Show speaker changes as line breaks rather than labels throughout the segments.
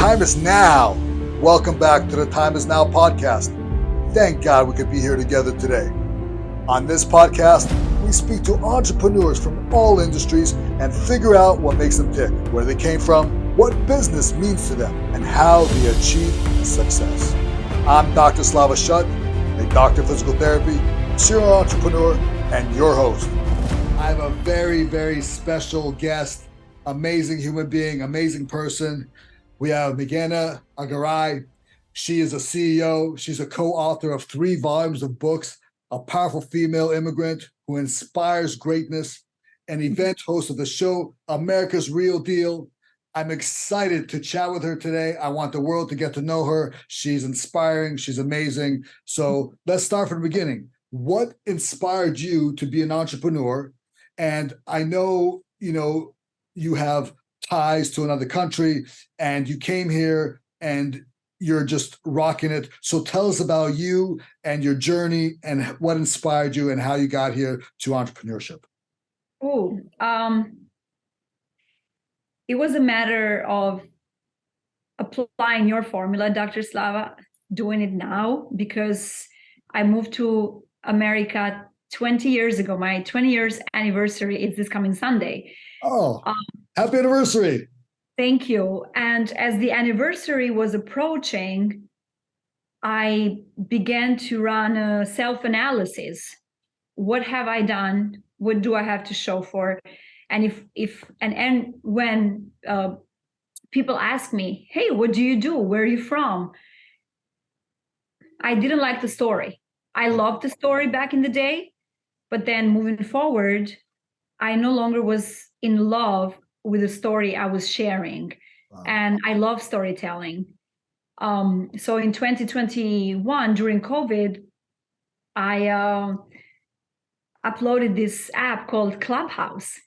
time is now. Welcome back to the Time is Now podcast. Thank God we could be here together today. On this podcast, we speak to entrepreneurs from all industries and figure out what makes them tick, where they came from, what business means to them, and how they achieve success. I'm Dr. Slava Shut, a doctor of physical therapy, serial entrepreneur, and your host. I have a very, very special guest, amazing human being, amazing person. We have Migena Agaraj. She is a CEO. She's a co-author of 3 volumes of books, a powerful female immigrant who inspires greatness, an event host of the show, America's Real Deal. I'm excited to chat with her today. I want the world to get to know her. She's inspiring. She's amazing. So let's start from the beginning. What inspired you to be an entrepreneur? And I know, you have ties to another country and you came here and you're just rocking it. So tell us about you and your journey and what inspired you and how you got here to entrepreneurship.
It was a matter of applying your formula, Dr. Slava, doing it now, because I moved to America 20 years ago. My 20 years anniversary is this coming Sunday.
Oh, happy anniversary.
Thank you. And as the anniversary was approaching, I began to run a self-analysis. What have I done? What do I have to show for? And when people ask me, hey, what do you do? Where are you from? I didn't like the story. I loved the story back in the day, but then moving forward, I no longer was in love with the story I was sharing. Wow. And I love storytelling. So in 2021, during COVID, I uploaded this app called Clubhouse.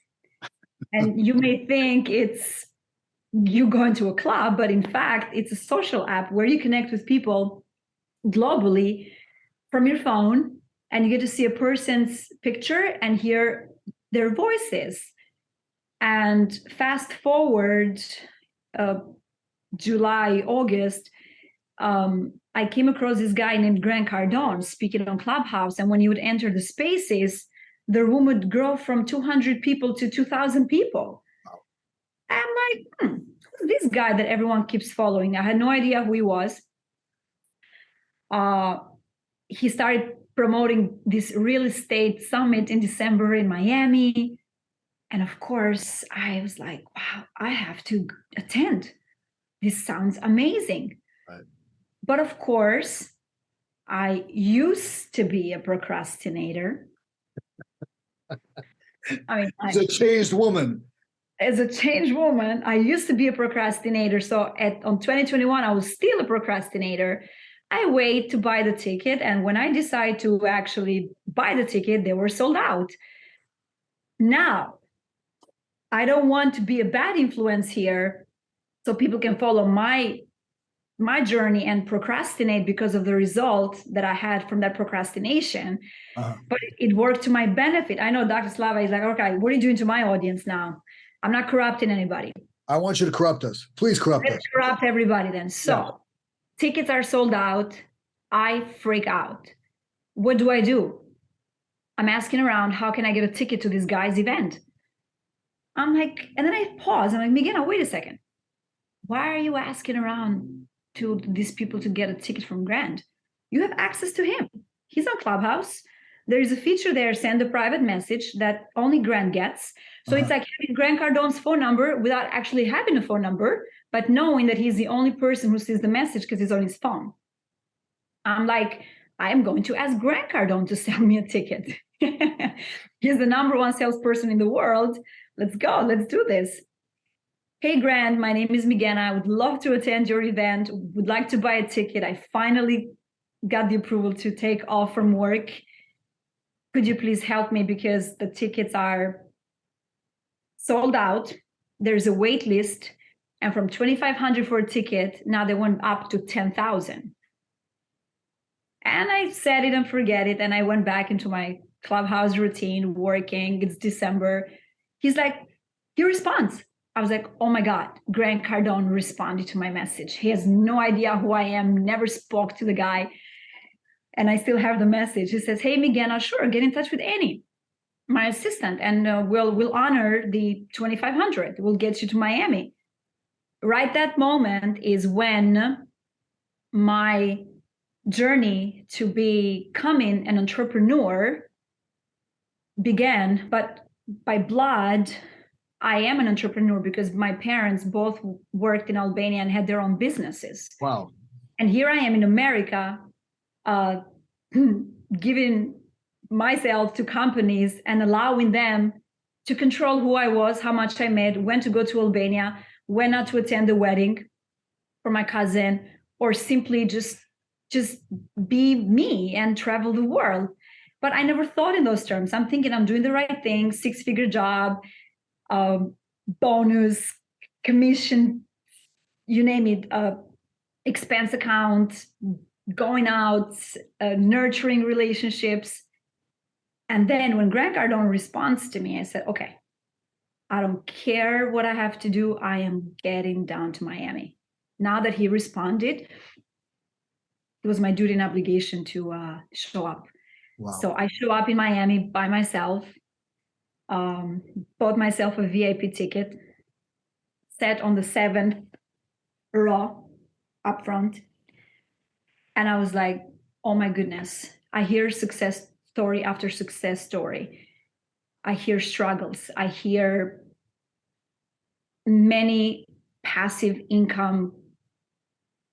And you may think it's you going to a club, but in fact, it's a social app where you connect with people globally from your phone, and you get to see a person's picture and hear their voices. And fast forward July, August, I came across this guy named Grant Cardone speaking on Clubhouse. And when you would enter the spaces, the room would grow from 200 people to 2,000 people. Wow. I'm like, who's this guy that everyone keeps following? I had no idea who he was. He started promoting this real estate summit in December in Miami. And of course, I was like, wow, I have to attend. This sounds amazing. Right. But of course, I used to be a procrastinator.
As a changed woman.
As a changed woman, I used to be a procrastinator. So on 2021, I was still a procrastinator. I wait to buy the ticket. And when I decide to actually buy the ticket, they were sold out. Now, I don't want to be a bad influence here so people can follow my journey and procrastinate because of the result that I had from that procrastination. But it worked to my benefit. I know Dr. Slava is like, okay, what are you doing to my audience now? I'm not corrupting anybody.
I want you to corrupt us. Please corrupt us.
Let's corrupt everybody then. So tickets are sold out. I freak out. What do I do? I'm asking around, how can I get a ticket to this guy's event? I'm like, and then I pause. I'm like, Migena, wait a second. Why are you asking around to these people to get a ticket from Grant? You have access to him. He's on Clubhouse. There is a feature there, send a private message that only Grant gets. So it's like having Grant Cardone's phone number without actually having a phone number, but knowing that he's the only person who sees the message because he's on his phone. I'm like, I am going to ask Grant Cardone to sell me a ticket. He's the #1 salesperson in the world. Let's go. Let's do this. Hey, Grant, my name is Migena. I would love to attend your event. Would like to buy a ticket. I finally got the approval to take off from work. Could you please help me because the tickets are sold out. There's a wait list. And from 2,500 for a ticket, now they went up to 10,000. And I set it and forget it. And I went back into my Clubhouse routine, working. It's December. He's like, he responds, I was like, oh my God, Grant Cardone responded to my message. He has no idea who I am, never spoke to the guy. And I still have the message. He says, hey, Migena, sure, get in touch with Annie, my assistant, and we'll honor the 2,500. We'll get you to Miami. Right that moment is when my journey to becoming an entrepreneur began. But by blood, I am an entrepreneur because my parents both worked in Albania and had their own businesses.
Wow.
And here I am in America, giving myself to companies and allowing them to control who I was, how much I made, when to go to Albania, when not to attend the wedding for my cousin, or simply just be me and travel the world. But I never thought in those terms. I'm thinking I'm doing the right thing, 6-figure job, bonus, commission, you name it, expense account, going out, nurturing relationships. And then when Grant Cardone responds to me, I said, okay, I don't care what I have to do. I am getting down to Miami. Now that he responded, it was my duty and obligation to show up. Wow. So I show up in Miami by myself, bought myself a VIP ticket, sat on the 7th row up front. And I was like, oh my goodness, I hear success story after success story. I hear struggles. I hear many passive income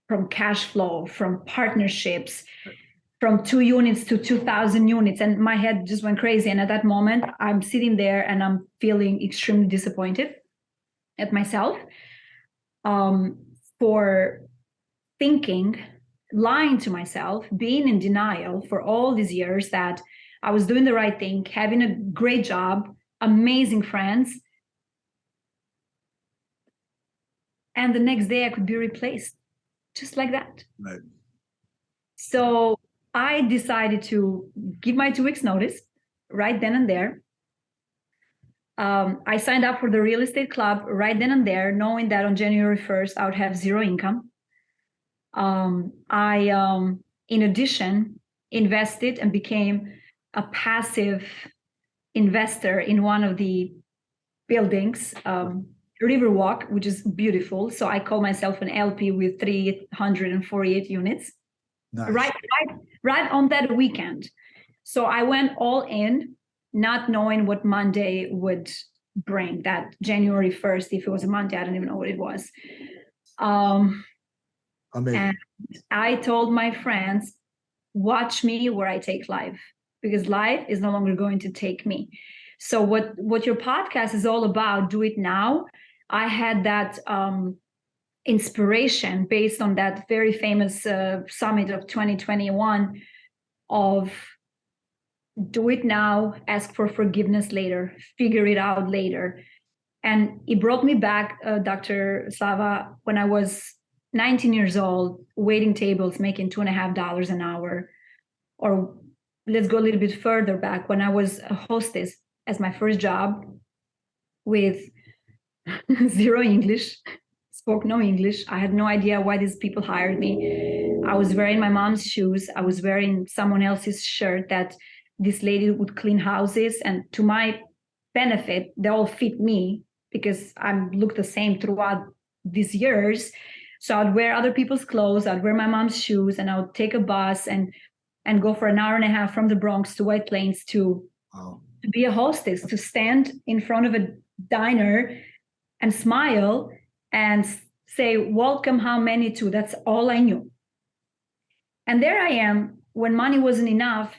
from cash flow, from partnerships, from 2 units to 2,000 units. And my head just went crazy. And at that moment, I'm sitting there and I'm feeling extremely disappointed at myself for thinking, lying to myself, being in denial for all these years that I was doing the right thing, having a great job, amazing friends. And the next day I could be replaced just like that.
Right.
So I decided to give my 2 weeks notice right then and there. I signed up for the real estate club right then and there, knowing that on January 1st, I would have 0 income. I, in addition, invested and became a passive investor in one of the buildings, Riverwalk, which is beautiful. So I call myself an LP with 348 units. Nice. Right on that weekend. So I went all in, not knowing what Monday would bring, that January 1st, if it was a Monday, I don't even know what it was.
Amazing.
And I told my friends, watch me where I take life, because life is no longer going to take me. So what your podcast is all about, do it now. I had that inspiration based on that very famous summit of 2021 of do it now, ask for forgiveness later, figure it out later. And it brought me back, Dr. Slava, when I was 19 years old, waiting tables, making $2.50 an hour. Or let's go a little bit further back, when I was a hostess as my first job with 0 English, spoke no English. I had no idea why these people hired me. I was wearing my mom's shoes. I was wearing someone else's shirt that this lady would clean houses. And to my benefit, they all fit me because I looked the same throughout these years. So I'd wear other people's clothes. I'd wear my mom's shoes, and I would take a bus and go for an hour and a half from the Bronx to White Plains to be a hostess, to stand in front of a diner and smile and say, welcome, how many to? That's all I knew. And there I am, when money wasn't enough,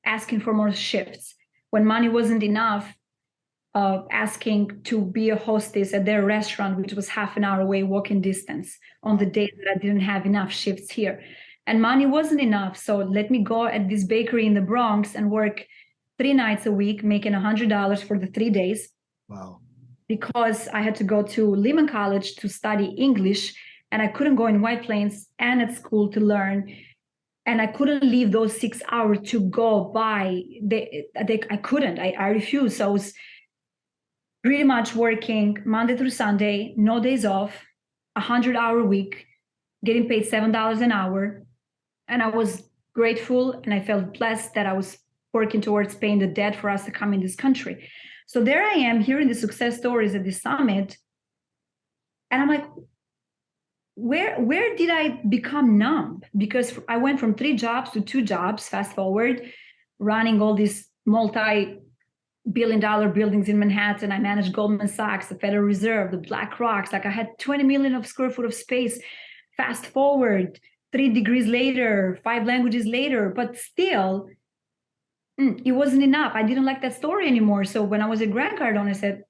asking for more shifts. When money wasn't enough, asking to be a hostess at their restaurant, which was half an hour away, walking distance, on the days that I didn't have enough shifts here. And money wasn't enough. So let me go at this bakery in the Bronx and work 3 nights a week, making $100 for the 3 days.
Wow.
Because I had to go to Lehman College to study English, and I couldn't go in White Plains and at school to learn. And I couldn't leave those 6 hours to go by. I couldn't. I refused. So I was pretty much working Monday through Sunday, no days off, 100-hour week, getting paid $7 an hour. And I was grateful and I felt blessed that I was working towards paying the debt for us to come in this country. So there I am hearing the success stories at this summit. And I'm like, where did I become numb? Because I went from 3 jobs to 2 jobs, fast forward, running all these multi-billion-dollar buildings in Manhattan. I managed Goldman Sachs, the Federal Reserve, the BlackRocks. Like I had 20 million square foot of space. Fast forward, 3 degrees later, 5 languages later, but still, it wasn't enough. I didn't like that story anymore. So when I was at Grant Cardone, I said,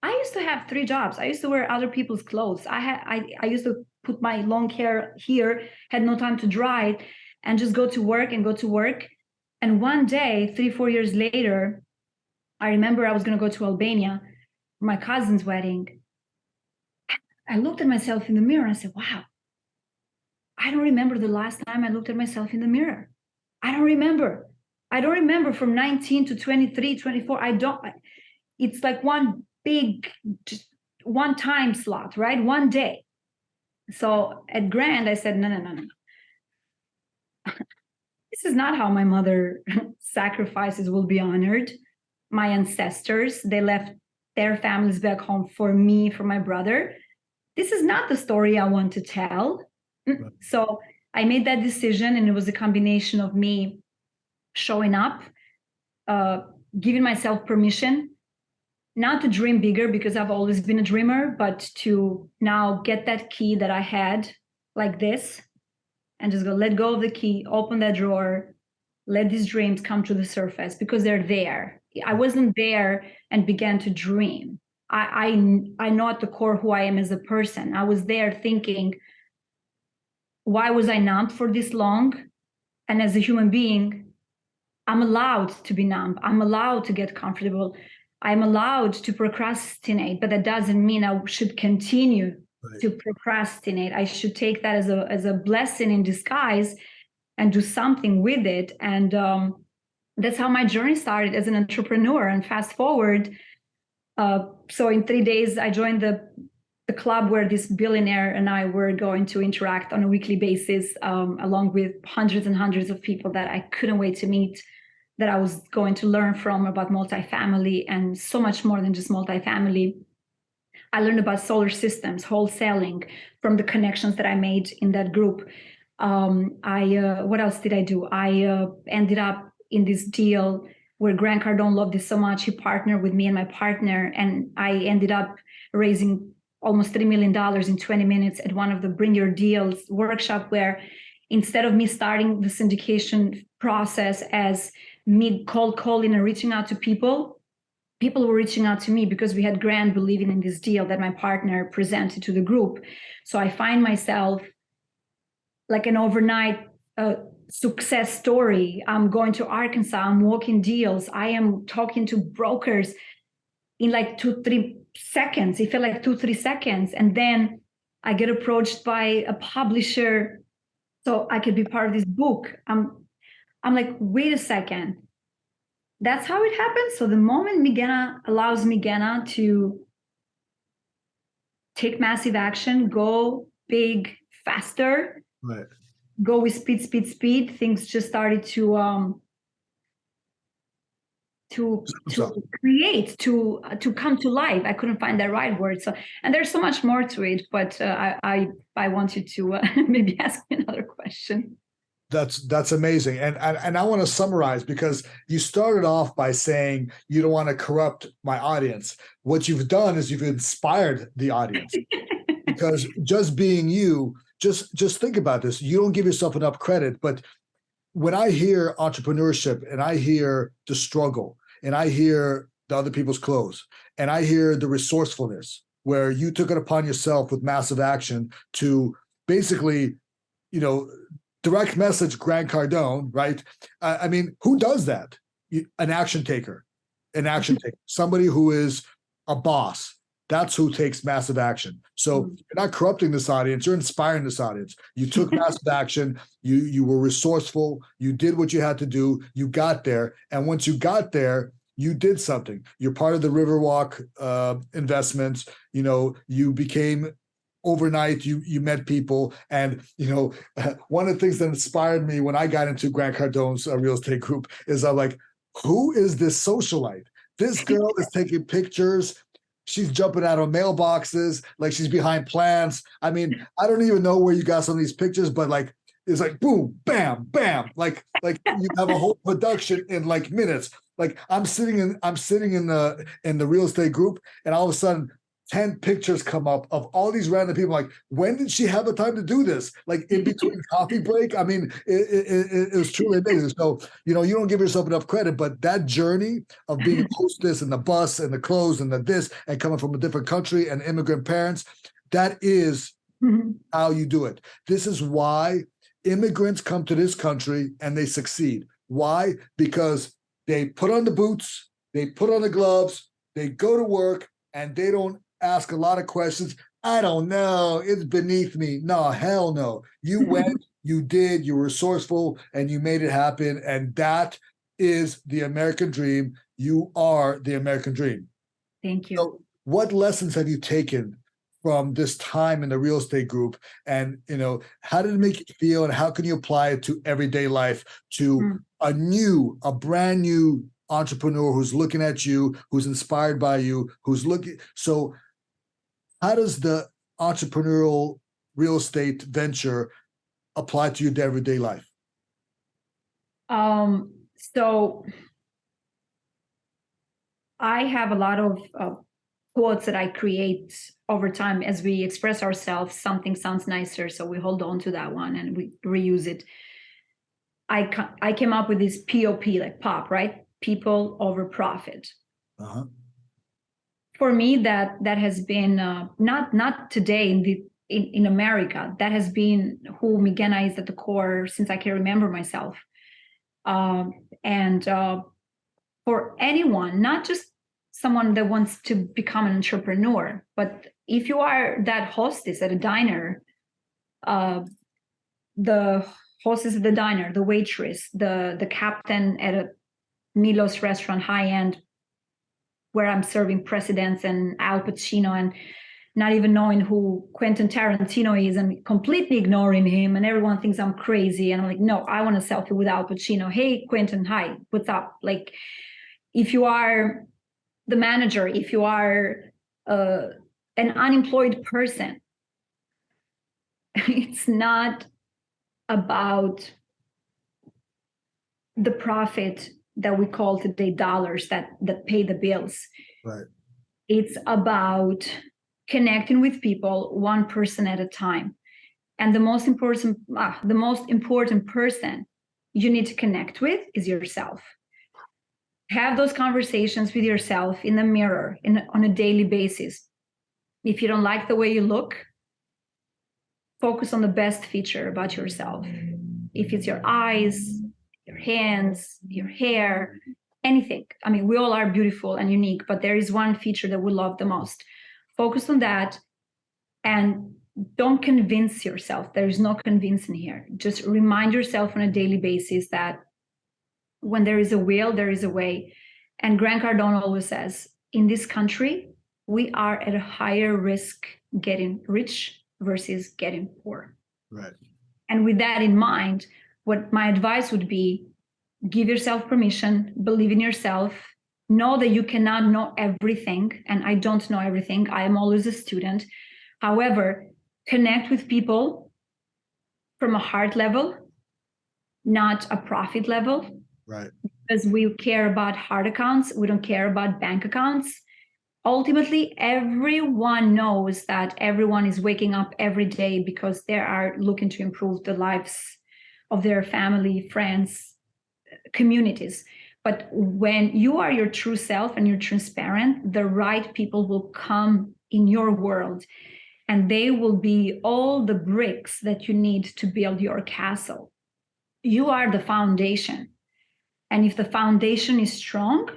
I used to have 3 jobs. I used to wear other people's clothes. I used to put my long hair here, had no time to dry it, and just go to work and go to work. And one day, 3-4 years later, I remember I was going to go to Albania for my cousin's wedding. I looked at myself in the mirror and I said, wow, I don't remember the last time I looked at myself in the mirror. I don't remember from 19 to 23, 24. It's like one big, just one time slot, right? One day. So at Grand, I said, no. This is not how my mother sacrifices will be honored. My ancestors, they left their families back home for me, for my brother. This is not the story I want to tell. Right. So I made that decision, and it was a combination of me showing up, giving myself permission not to dream bigger, because I've always been a dreamer, but to now get that key that I had like this and just go, let go of the key, open that drawer, let these dreams come to the surface because they're there. I wasn't there and began to dream. I know at the core who I am as a person. I was there thinking, why was I numb for this long? And as a human being, I'm allowed to be numb. I'm allowed to get comfortable. I'm allowed to procrastinate, but that doesn't mean I should continue to procrastinate. I should take that as a blessing in disguise and do something with it. And that's how my journey started as an entrepreneur. And fast forward, so in 3 days, I joined the club where this billionaire and I were going to interact on a weekly basis, along with hundreds and hundreds of people that I couldn't wait to meet, that I was going to learn from about multifamily and so much more than just multifamily. I learned about solar systems, wholesaling from the connections that I made in that group. What else did I do? I ended up in this deal where Grant Cardone loved this so much. He partnered with me and my partner, and I ended up raising almost $3 million in 20 minutes at one of the Bring Your Deals workshop, where instead of me starting the syndication process as me cold calling and reaching out to people were reaching out to me because we had Grant believing in this deal that my partner presented to the group. So I find myself like an overnight success story. I'm going to Arkansas, I'm walking deals, I am talking to brokers in like 2-3 seconds. It felt like 2-3 seconds. And then I get approached by a publisher so I could be part of this book. I'm like, wait a second. That's how it happens. So the moment Migena allows Migena to take massive action, go big, faster, right, go with speed, things just started to create, to come to life. I couldn't find that right word. So, and there's so much more to it, but I want you to maybe ask me another question.
That's amazing. And I want to summarize, because you started off by saying you don't want to corrupt my audience. What you've done is you've inspired the audience. Because just being you, just think about this. You don't give yourself enough credit, but when I hear entrepreneurship and I hear the struggle and I hear the other people's clothes and I hear the resourcefulness where you took it upon yourself with massive action to basically, direct message Grant Cardone, right? I mean, who does that? An action taker, somebody who is a boss. That's who takes massive action. So you're not corrupting this audience, you're inspiring this audience. You took massive action, you were resourceful, you did what you had to do, you got there. And once you got there, you did something. You're part of the Riverwalk investments. You became overnight. You met people, and one of the things that inspired me when I got into Grant Cardone's real estate group is I'm like, who is this socialite? This girl is taking pictures. She's jumping out of mailboxes like she's behind plants. I mean, I don't even know where you got some of these pictures, but like it's like boom, bam, bam, like you have a whole production in like minutes. Like I'm sitting in the real estate group, and all of a sudden 10 pictures come up of all these random people. Like, when did she have the time to do this? Like in between coffee break? I mean, it was truly amazing. So, you don't give yourself enough credit, but that journey of being a hostess and the bus and the clothes and the this and coming from a different country and immigrant parents, that is how you do it. This is why immigrants come to this country and they succeed. Why? Because they put on the boots, they put on the gloves, they go to work, and they don't ask a lot of questions. I don't know. It's beneath me. No, hell no. You went, you did, you were resourceful, and you made it happen. And that is the American dream. You are the American dream.
Thank you.
So what lessons have you taken from this time in the real estate group? And, how did it make you feel? And how can you apply it to everyday life, to a brand new entrepreneur who's looking at you, who's inspired by you, who's looking? So how does the entrepreneurial real estate venture apply to your everyday life?
So I have a lot of quotes that I create over time. As we express ourselves, something sounds nicer, so we hold on to that one and we reuse it. I came up with this POP, like pop, right? People over profit. For me, that has been not today in America. That has been who Migena is at the core since I can remember myself. And for anyone, not just someone that wants to become an entrepreneur, but if you are that hostess at a diner, the hostess at the diner, the waitress, the captain at a Milos restaurant, high end, where I'm serving presidents and Al Pacino and not even knowing who Quentin Tarantino is and completely ignoring him, and everyone thinks I'm crazy. And I'm like, no, I want a selfie with Al Pacino. Hey, Quentin, hi, what's up? Like, if you are the manager, if you are an unemployed person, it's not about the profit that we call today dollars that pay the bills.
Right.
It's about connecting with people one person at a time. And the most important person you need to connect with is yourself. Have those conversations with yourself in the mirror on a daily basis. If you don't like the way you look, focus on the best feature about yourself. If it's your eyes, your hands, your hair, anything. I mean, we all are beautiful and unique, but there is one feature that we love the most. Focus on that and don't convince yourself. There is no convincing here. Just remind yourself on a daily basis that when there is a will, there is a way. And Grant Cardone always says, in this country, we are at a higher risk getting rich versus getting poor.
Right.
And with that in mind, what my advice would be, give yourself permission, believe in yourself, know that you cannot know everything. And I don't know everything. I am always a student. However, connect with people from a heart level, not a profit level.
Right.
Because we care about heart accounts. We don't care about bank accounts. Ultimately, everyone knows that everyone is waking up every day because they are looking to improve the lives of their family, friends, communities. But when you are your true self and you're transparent, the right people will come in your world and they will be all the bricks that you need to build your castle. You are the foundation. And if the foundation is strong,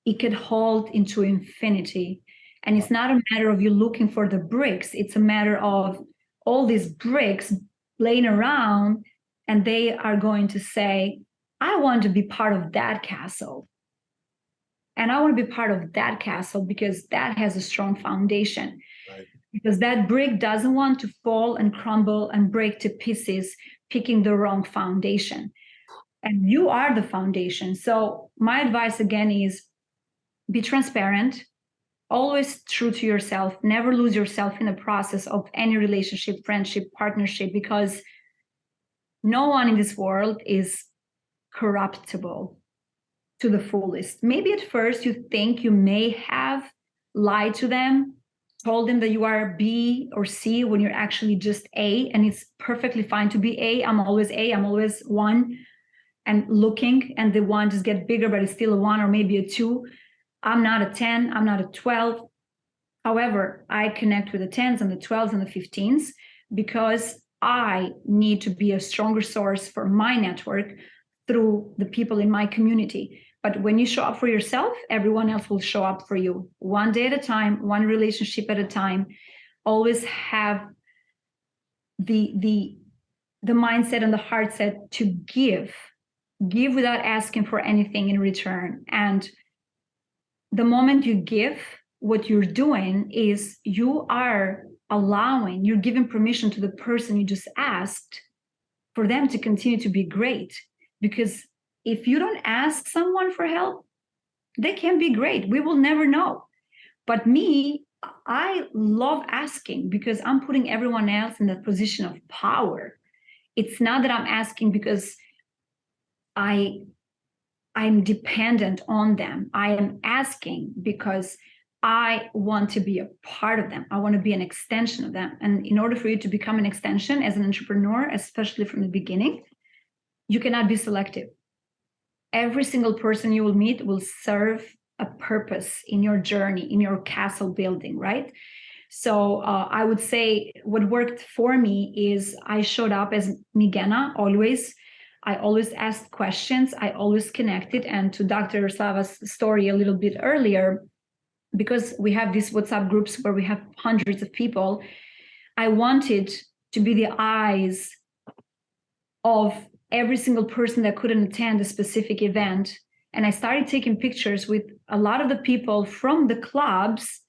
it could hold into infinity. And it's not a matter of you looking for the bricks. It's a matter of all these bricks laying around, and they are going to say, I want to be part of that castle. And I want to be part of that castle because that has a strong foundation.
Right.
Because that brick doesn't want to fall and crumble and break to pieces, picking the wrong foundation. And you are the foundation. So my advice again is be transparent, always true to yourself, never lose yourself in the process of any relationship, friendship, partnership, because no one in this world is corruptible to the fullest. Maybe at first you think you may have lied to them, told them that you are B or C when you're actually just A, and it's perfectly fine to be A. I'm always A, I'm always one, and looking, and the one just get bigger, but it's still a one or maybe a two. I'm not a 10, I'm not a 12. However, I connect with the 10s and the 12s and the 15s because I need to be a stronger source for my network through the people in my community. But when you show up for yourself, everyone else will show up for you. One day at a time, one relationship at a time. Always have the mindset and the heart set to give without asking for anything in return. And the moment you give, what you're doing is you are allowing, you're giving permission to the person you just asked for them to continue to be great. Because if you don't ask someone for help, they can be great. We will never know. But me, I love asking because I'm putting everyone else in that position of power. It's not that I'm asking because I'm dependent on them. I am asking because I want to be a part of them. I want to be an extension of them. And in order for you to become an extension as an entrepreneur, especially from the beginning, you cannot be selective. Every single person you will meet will serve a purpose in your journey, in your castle building, right? So I would say what worked for me is I showed up as Migena always. I always asked questions. I always connected. And to Dr. Slava's story a little bit earlier, because we have these WhatsApp groups where we have hundreds of people, I wanted to be the eyes of every single person that couldn't attend a specific event. And I started taking pictures with a lot of the people from the clubs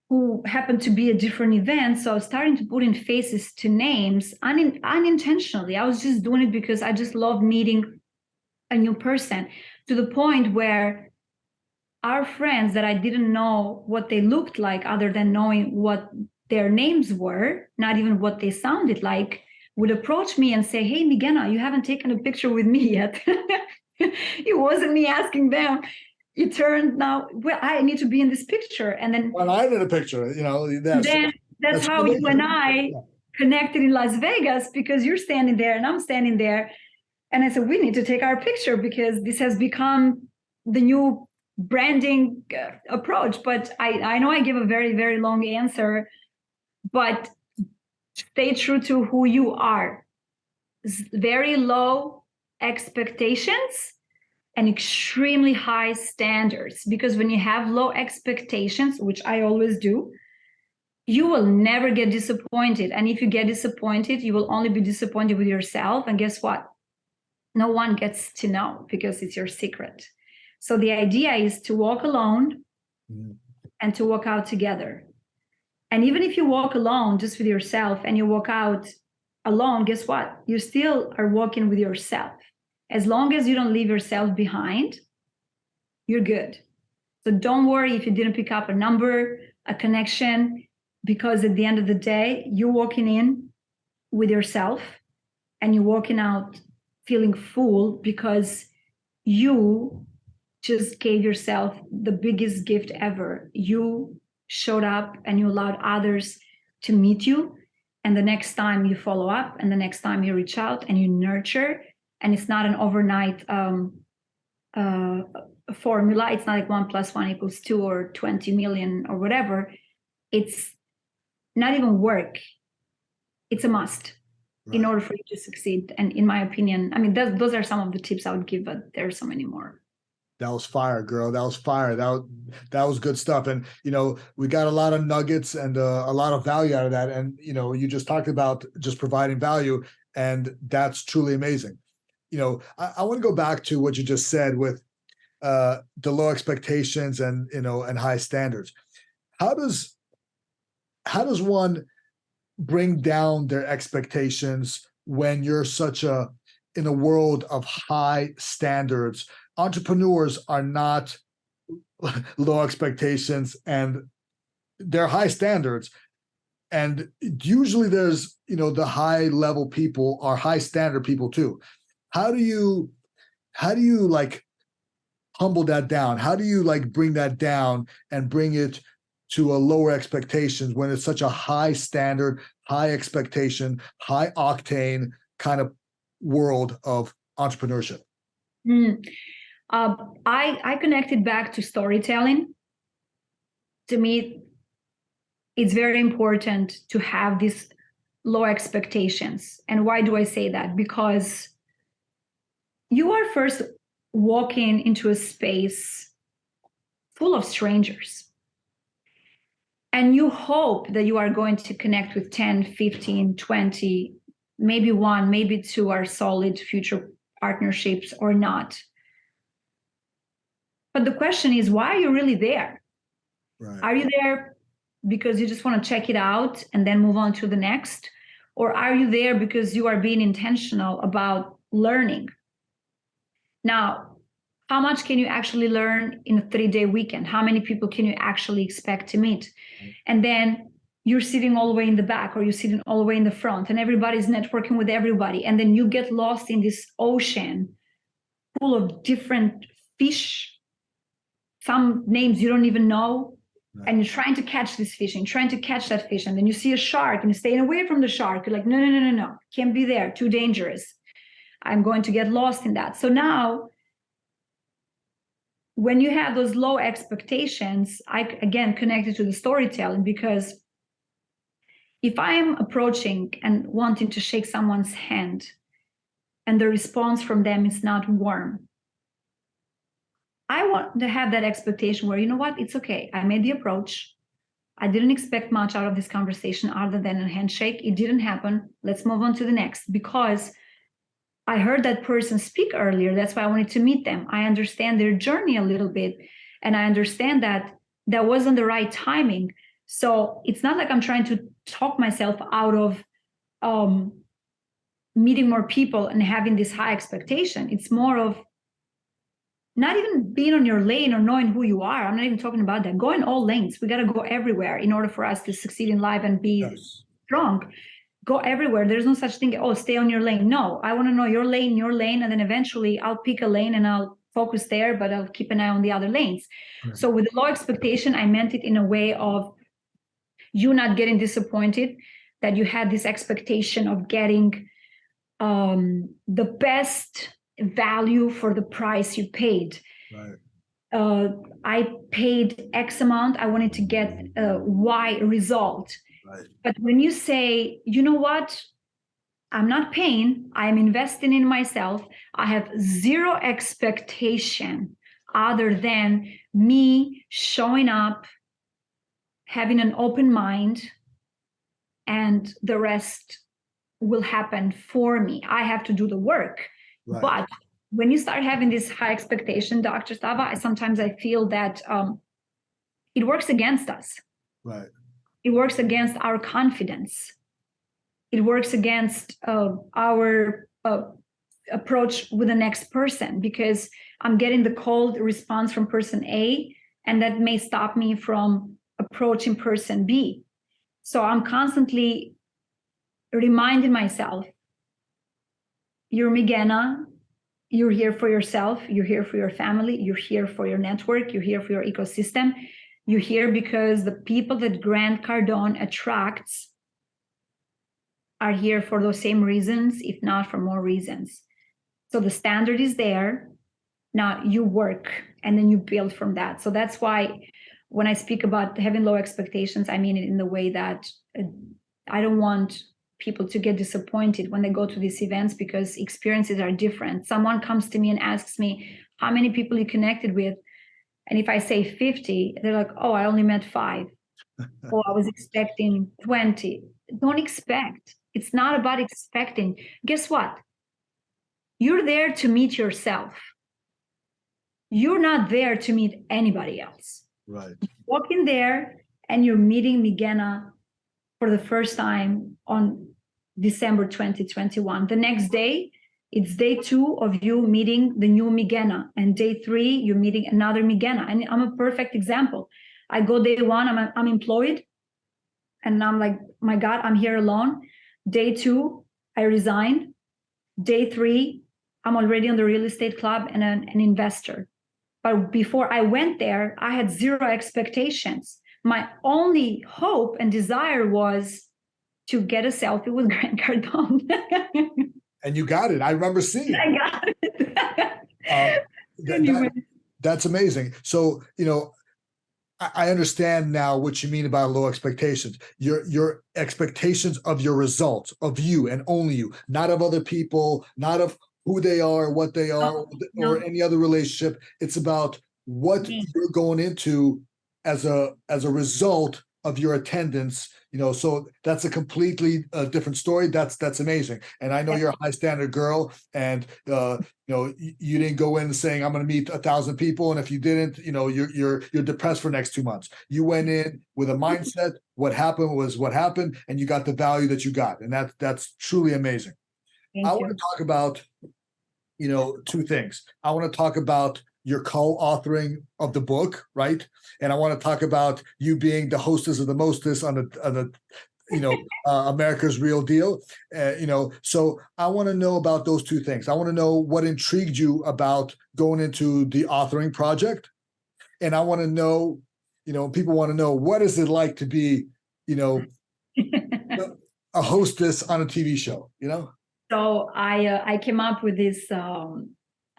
who happened to be at different events. So I was starting to put in faces to names unintentionally. I was just doing it because I just love meeting a new person, to the point where our friends that I didn't know what they looked like other than knowing what their names were, not even what they sounded like, would approach me and say, "Hey, Migena, you haven't taken a picture with me yet." It wasn't me asking them. It turned now, well, I need to be in this picture. And then
well, I'm in a picture,
that's how you and I connected in Las Vegas, because you're standing there and I'm standing there. And I said, we need to take our picture because this has become the new branding approach. But I know I give a very, very long answer, but stay true to who you are. Very low expectations and extremely high standards. Because when you have low expectations, which I always do, you will never get disappointed. And if you get disappointed, you will only be disappointed with yourself. And guess what? No one gets to know because it's your secret. So the idea is to walk alone and to walk out together. And even if you walk alone just with yourself and you walk out alone, guess what? You still are walking with yourself. As long as you don't leave yourself behind, you're good. So don't worry if you didn't pick up a number, a connection, because at the end of the day, you're walking in with yourself and you're walking out feeling full because you just gave yourself the biggest gift ever. You showed up and you allowed others to meet you. And the next time you follow up and the next time you reach out and you nurture, and it's not an overnight formula. It's not like 1 + 1 = 2 or 20 million or whatever. It's not even work. It's a must in order for you to succeed. And in my opinion, I mean, those are some of the tips I would give, but there are so many more.
That was fire, girl. That was fire. That was good stuff. And, we got a lot of nuggets and a lot of value out of that. And, you just talked about just providing value, and that's truly amazing. I want to go back to what you just said with the low expectations and and high standards. How does one bring down their expectations when you're such a in a world of high standards? Entrepreneurs are not low expectations, and they're high standards. And usually there's, the high level people are high standard people too. How do you like humble that down? How do you like bring that down and bring it to a lower expectations when it's such a high standard, high expectation, high octane kind of world of entrepreneurship?
I connected back to storytelling. To me, it's very important to have these low expectations. And why do I say that? Because you are first walking into a space full of strangers. And you hope that you are going to connect with 10, 15, 20, maybe one, maybe two are solid future partnerships or not. But the question is, why are you really there?
Right.
Are you there because you just want to check it out and then move on to the next? Or are you there because you are being intentional about learning? Now, how much can you actually learn in a 3-day weekend? How many people can you actually expect to meet? And then you're sitting all the way in the back, or you're sitting all the way in the front, and everybody's networking with everybody. And then you get lost in this ocean full of different fish, some names you don't even know. Right. And you're trying to catch this fish and trying to catch that fish. And then you see a shark and you're staying away from the shark. You're like, no, can't be there. Too dangerous. I'm going to get lost in that. So now, when you have those low expectations, I again connected to the storytelling, because if I'm approaching and wanting to shake someone's hand and the response from them is not warm, I want to have that expectation where, you know what, it's okay. I made the approach. I didn't expect much out of this conversation other than a handshake. It didn't happen. Let's move on to the next, because I heard that person speak earlier. That's why I wanted to meet them. I understand their journey a little bit. And I understand that that wasn't the right timing. So it's not like I'm trying to talk myself out of meeting more people and having this high expectation. It's more of not even being on your lane or knowing who you are. I'm not even talking about that. Go in all lanes. We got to go everywhere in order for us to succeed in life and be strong. Go everywhere. There's no such thing, oh, stay on your lane. No, I want to know your lane, and then eventually I'll pick a lane and I'll focus there, but I'll keep an eye on the other lanes. Right. So with the low expectation, I meant it in a way of you not getting disappointed, that you had this expectation of getting the best value for the price you paid. Right. I paid X amount. I wanted to get Y result. Right. But when you say, you know what, I'm not paying, I'm investing in myself, I have zero expectation other than me showing up, having an open mind, and the rest will happen for me. I have to do the work. Right. But when you start having this high expectation, Dr. Slava, sometimes I feel that it works against us. Right. It works against our confidence. It works against our approach with the next person, because I'm getting the cold response from person A, and that may stop me from approaching person B. So I'm constantly reminding myself, you're Migena, you're here for yourself, you're here for your family, you're here for your network, you're here for your ecosystem. You're here because the people that Grant Cardone attracts are here for those same reasons, if not for more reasons. So the standard is there. Now you work and then you build from that. So that's why when I speak about having low expectations, I mean it in the way that I don't want people to get disappointed when they go to these events, because experiences are different. Someone comes to me and asks me, how many people you connected with? And if I say 50, they're like, oh, I only met 5. Oh, I was expecting 20. Don't expect. It's not about expecting. Guess what? You're there to meet yourself. you're not there to meet anybody else.
Right.
You walk in there and you're meeting Migena for the first time on December 2021. The next day, it's day 2 of you meeting the new Migena, and day 3, you're meeting another Migena. And I'm a perfect example. I go day 1, I'm employed, and I'm like, my God, I'm here alone. Day 2, I resigned. Day 3, I'm already on the real estate club and an investor. But before I went there, I had zero expectations. My only hope and desire was to get a selfie with Grant Cardone.
And you got it. I remember seeing it.
I got it.
Anyway. That's amazing. So, I understand now what you mean about low expectations. Your expectations of your results, of you and only you, not of other people, not of who they are, what they are, or any other relationship. It's about what you're going into as a result of your attendance. So that's a completely different story. That's amazing. And I know you're a high standard girl, and you didn't go in saying I'm going to meet 1,000 people, and if you didn't, you're depressed for the next 2 months. You went in with a mindset. What happened was what happened, and you got the value that you got, and that's truly amazing. I want to talk about 2 things. I want to talk about your co-authoring of the book, right? And I want to talk about you being the hostess of the mostest on the America's Real Deal. So I want to know about those 2 things. I want to know what intrigued you about going into the authoring project, and I want to know, people want to know, what is it like to be, a hostess on a TV show,
So I came up with this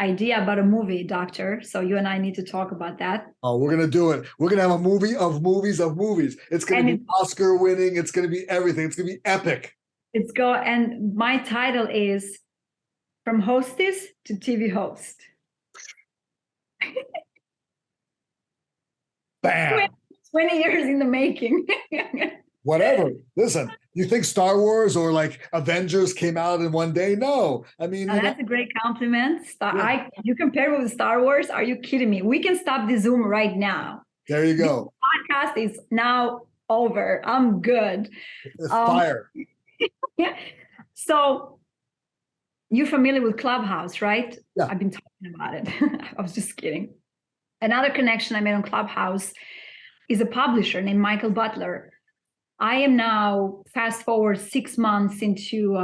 idea about a movie, Doctor. So you and I need to talk about that.
Oh, we're going to do it. We're going to have a movie of movies of movies. It's going to be Oscar winning. It's going to be everything. It's going to be epic.
And my title is From Hostess to TV Host.
Bam.
20 years in the making.
Whatever. Listen, you think Star Wars or like Avengers came out in one day? No. I mean,
that's a great compliment. You compare it with Star Wars? Are you kidding me? We can stop the Zoom right now.
There you go.
This podcast is now over. I'm good.
It's fire.
Yeah. So you're familiar with Clubhouse, right?
Yeah.
I've been talking about it. I was just kidding. Another connection I made on Clubhouse is a publisher named Michael Butler. I am now fast forward 6 months into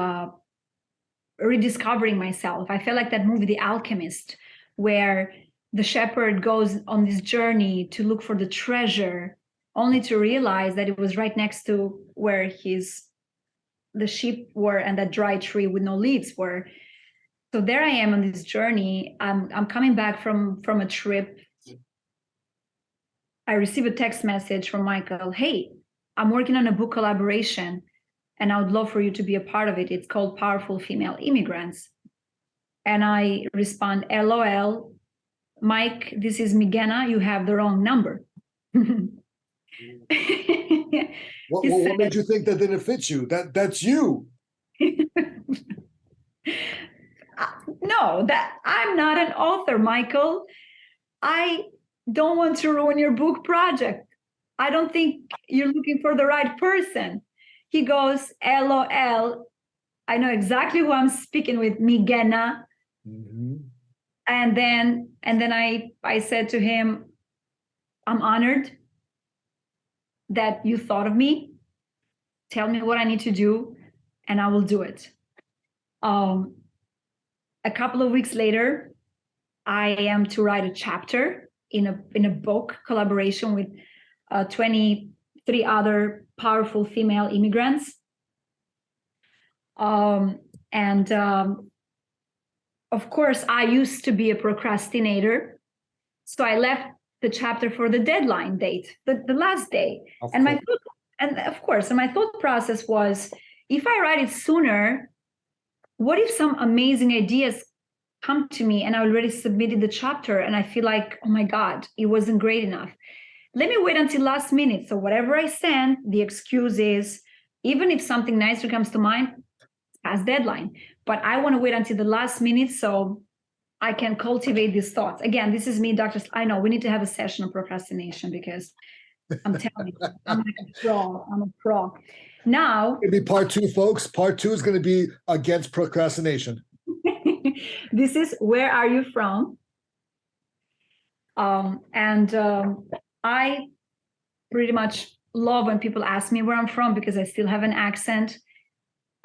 rediscovering myself. I feel like that movie, The Alchemist, where the shepherd goes on this journey to look for the treasure, only to realize that it was right next to where the sheep were and that dry tree with no leaves were. So there I am on this journey. I'm coming back from a trip. I receive a text message from Michael. Hey, I'm working on a book collaboration, and I would love for you to be a part of it. It's called Powerful Female Immigrants. And I respond, LOL, Mike, this is Migena. You have the wrong number.
What made you think that didn't fit you? That's you.
No, that I'm not an author, Michael. I don't want to ruin your book project. I don't think you're looking for the right person. He goes, LOL. I know exactly who I'm speaking with, Migena.
Mm-hmm.
And then I said to him, I'm honored that you thought of me. Tell me what I need to do, and I will do it. A couple of weeks later, I am to write a chapter in a book collaboration with 23 other powerful female immigrants. Of course, I used to be a procrastinator. So I left the chapter for the deadline date, the last day. And my thought process was, if I write it sooner, what if some amazing ideas come to me and I already submitted the chapter and I feel like, oh my God, it wasn't great enough. Let me wait until last minute. So whatever I send, the excuse is, even if something nicer comes to mind, past deadline. But I want to wait until the last minute so I can cultivate these thoughts. Again, this is me, Dr. I know we need to have a session on procrastination because I'm telling you, I'm like a pro. I'm a pro. Now,
It'll be part 2, folks. Part 2 is going to be against procrastination.
This is Where Are You From? I pretty much love when people ask me where I'm from because I still have an accent.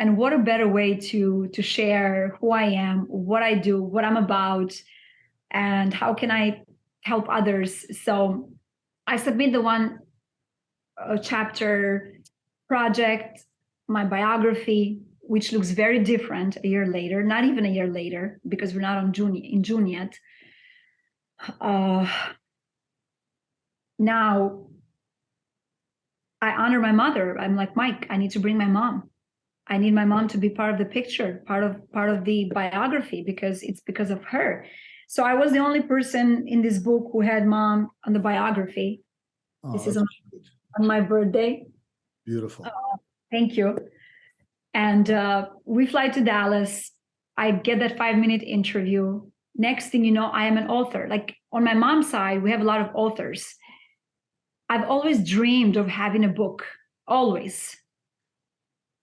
And what a better way to share who I am, what I do, what I'm about, and how can I help others. So I submit the one chapter project, my biography, which looks very different a year later, not even a year later, because we're not in June yet. Now, I honor my mother. I'm like, Mike, I need to bring my mom. I need my mom to be part of the picture, part of the biography, because it's because of her. So I was the only person in this book who had mom on the biography.
Oh,
this is on my birthday.
Beautiful.
Thank you. And we fly to Dallas. I get that 5-minute interview. Next thing you know, I am an author. Like on my mom's side, we have a lot of authors. I've always dreamed of having a book, always.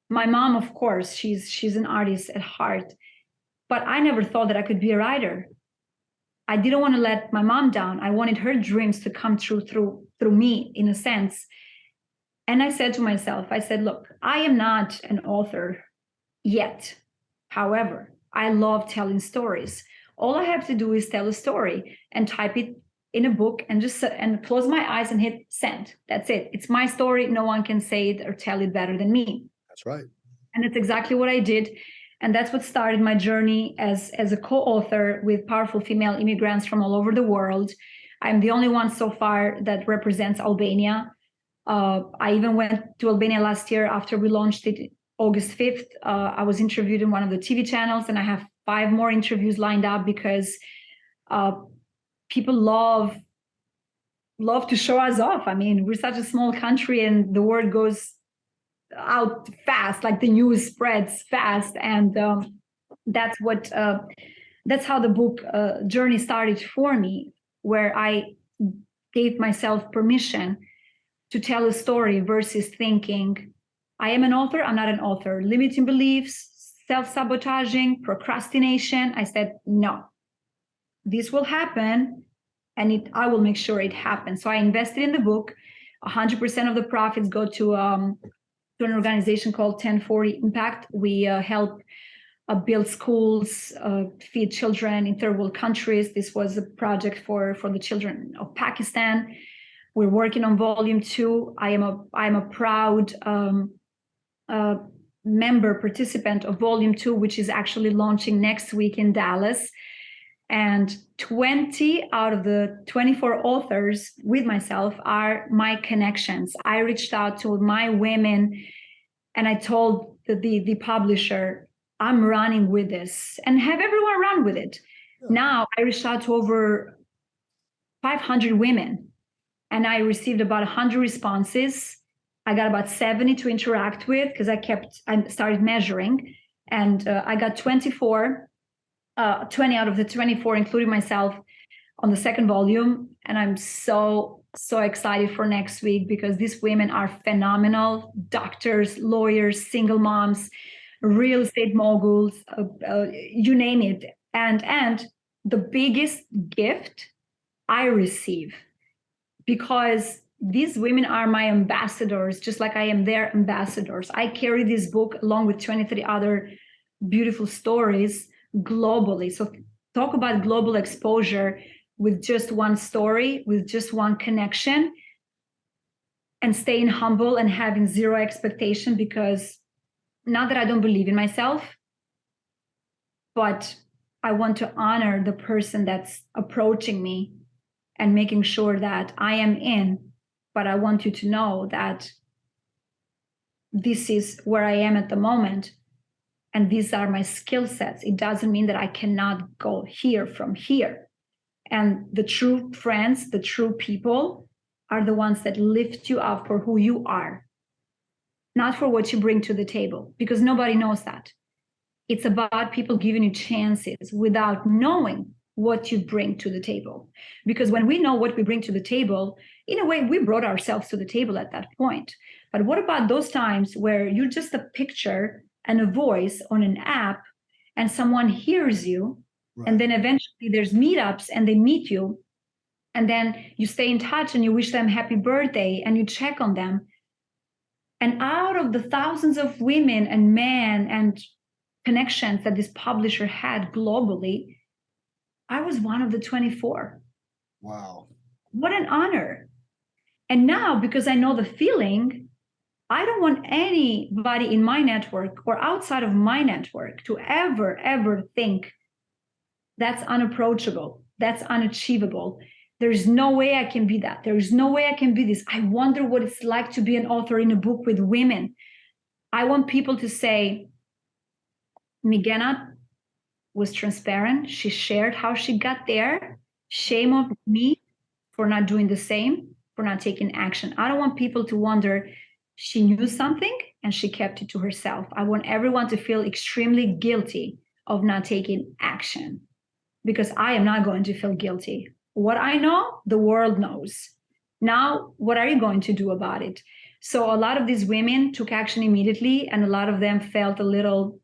My mom, of course, she's an artist at heart, but I never thought that I could be a writer. I didn't want to let my mom down. I wanted her dreams to come true through me, in a sense. And I said to myself, I said, look, I am not an author yet. However, I love telling stories. All I have to do is tell a story and type it in a book and just and close my eyes and hit send. That's it. It's my story. No one can say it or tell it better than me.
That's right.
And that's exactly what I did. And that's what started my journey as a co-author with powerful female immigrants from all over the world. I'm the only one so far that represents Albania. I even went to Albania last year after we launched it August 5th. I was interviewed in one of the TV channels, and I have 5 more interviews lined up because people love to show us off. I mean, we're such a small country and the word goes out fast, like the news spreads fast. And that's how the book journey started for me, where I gave myself permission to tell a story versus thinking, I am an author, I'm not an author. Limiting beliefs, self-sabotaging, procrastination. I said, no, this will happen and I will make sure it happens. So I invested in the book. 100% of the profits go to an organization called 1040 Impact. We help build schools, feed children in third world countries. This was a project for the children of Pakistan. We're working on volume 2. I am a proud member participant of volume 2, which is actually launching next week in Dallas. And 20 out of the 24 authors with myself are my connections. I reached out to my women and I told the publisher, I'm running with this, and have everyone run with it. Yeah. Now I reached out to over 500 women and I received about 100 responses. I got about 70 to interact with because I started measuring, and I got 20 out of the 24, including myself, on the second volume. And I'm so excited for next week because these women are phenomenal. Doctors, lawyers, single moms, real estate moguls, you name it. And the biggest gift I receive, because these women are my ambassadors, just like I am their ambassadors. I carry this book along with 23 other beautiful stories globally. So talk about global exposure with just one story, with just one connection, and staying humble and having zero expectation, because not that I don't believe in myself, but I want to honor the person that's approaching me and making sure that I am in. But I want you to know that this is where I am at the moment. And these are my skill sets. It doesn't mean that I cannot go here from here. And the true friends, the true people are the ones that lift you up for who you are, not for what you bring to the table, because nobody knows that. It's about people giving you chances without knowing what you bring to the table. Because when we know what we bring to the table, in a way, we brought ourselves to the table at that point. But what about those times where you're just a picture and a voice on an app and someone hears you, right. And then eventually there's meetups and they meet you, and then you stay in touch and you wish them happy birthday and you check on them. And out of the thousands of women and men and connections that this publisher had globally, I was one of the 24.
Wow.
What an honor. And now, because I know the feeling, I don't want anybody in my network or outside of my network to ever think that's unapproachable, that's unachievable. There's no way I can be that. There's no way I can be this. I wonder what it's like to be an author in a book with women. I want people to say, Migena was transparent. She shared how she got there. Shame on me for not doing the same, for not taking action. I don't want people to wonder, she knew something and she kept it to herself. I want everyone to feel extremely guilty of not taking action, because I am not going to feel guilty. What I know, the world knows. Now, what are you going to do about it? So a lot of these women took action immediately, and a lot of them felt a little,